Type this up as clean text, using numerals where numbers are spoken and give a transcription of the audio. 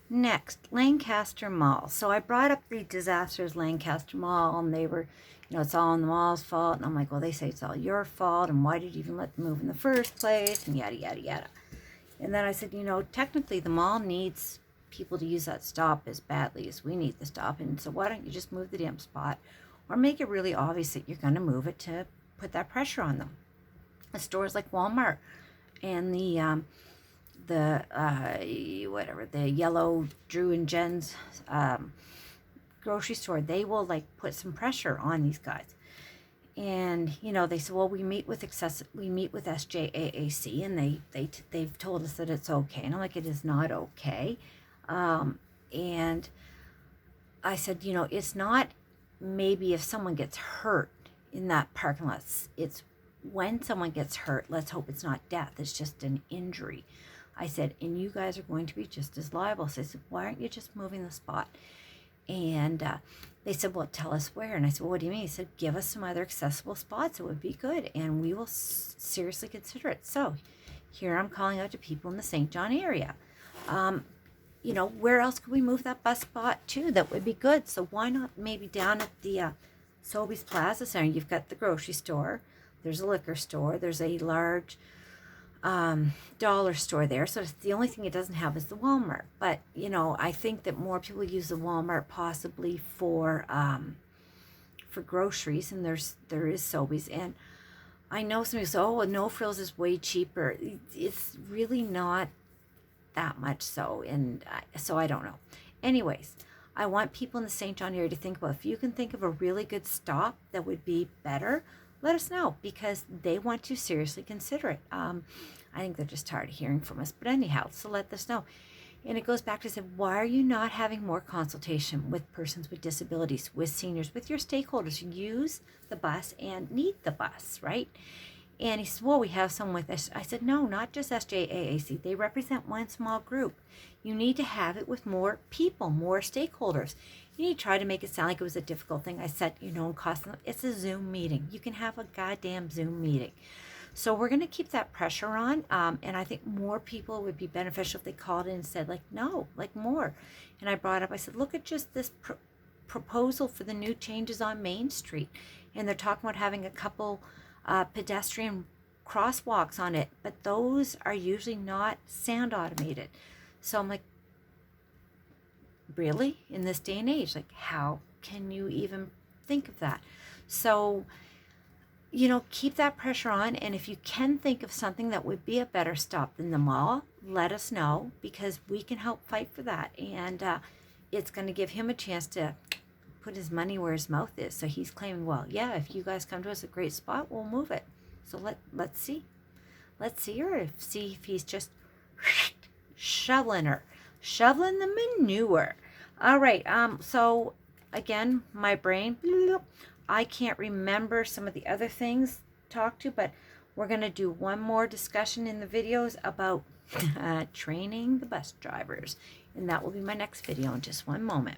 Next, Lancaster Mall. So I brought up the disasters Lancaster Mall, and they were, it's all in the mall's fault. And I'm like, well, they say it's all your fault, and why did you even let them move in the first place, and yada, yada, yada. And then I said, technically the mall needs people to use that stop as badly as we need the stop. And so why don't you just move the damn spot, or make it really obvious that you're going to move it to put that pressure on them. The stores like Walmart and the yellow Drew and Jen's grocery store, they will like put some pressure on these guys. And they said, well, we meet with SJAAC, and they've told us that it's okay. And I'm like, it is not okay. And I said, it's not maybe if someone gets hurt in that parking lot. It's when someone gets hurt. Let's hope it's not death. It's just an injury. I said, and you guys are going to be just as liable. So I said, why aren't you just moving the spot? And they said, well, tell us where. And I said, well, what do you mean? He said, give us some other accessible spots. It would be good, and we will seriously consider it. So here I'm calling out to people in the St. John area. Where else could we move that bus spot to that would be good? So why not maybe down at the Sobeys Plaza Center? You've got the grocery store. There's a liquor store. There's a large dollar store there. So the only thing it doesn't have is the Walmart. But, I think that more people use the Walmart possibly for groceries, and there is Sobeys. And I know somebody says, oh, No Frills is way cheaper. It's really not that much so. And so I don't know. Anyways, I want people in the St. John area to think about, if you can think of a really good stop that would be better, let us know, because they want to seriously consider it. I think they're just tired of hearing from us. But anyhow, so let us know. And it goes back to say, why are you not having more consultation with persons with disabilities, with seniors, with your stakeholders who use the bus and need the bus, right? And he said, well, we have some with us. I said, no, not just SJAAC. They represent one small group. You need to have it with more people, more stakeholders. You need to try to make it sound like it was a difficult thing. I said, and cost them. It's a Zoom meeting. You can have a goddamn Zoom meeting. So we're going to keep that pressure on. And I think more people would be beneficial if they called in and said, like, no, like more. And I brought up, I said, look at just this proposal for the new changes on Main Street. And they're talking about having a couple pedestrian crosswalks on it, but those are usually not sound automated. So I'm like, really? In this day and age, like, how can you even think of that? So, keep that pressure on. And if you can think of something that would be a better stop than the mall, let us know, because we can help fight for that. And it's going to give him a chance to put his money where his mouth is. So he's claiming, well, yeah, if you guys come to us a great spot, we'll move it. So let's see. Let's see her. See if he's just shoveling the manure. All right. So again, my brain, I can't remember some of the other things talked to, but we're going to do one more discussion in the videos about training the bus drivers. And that will be my next video in just one moment.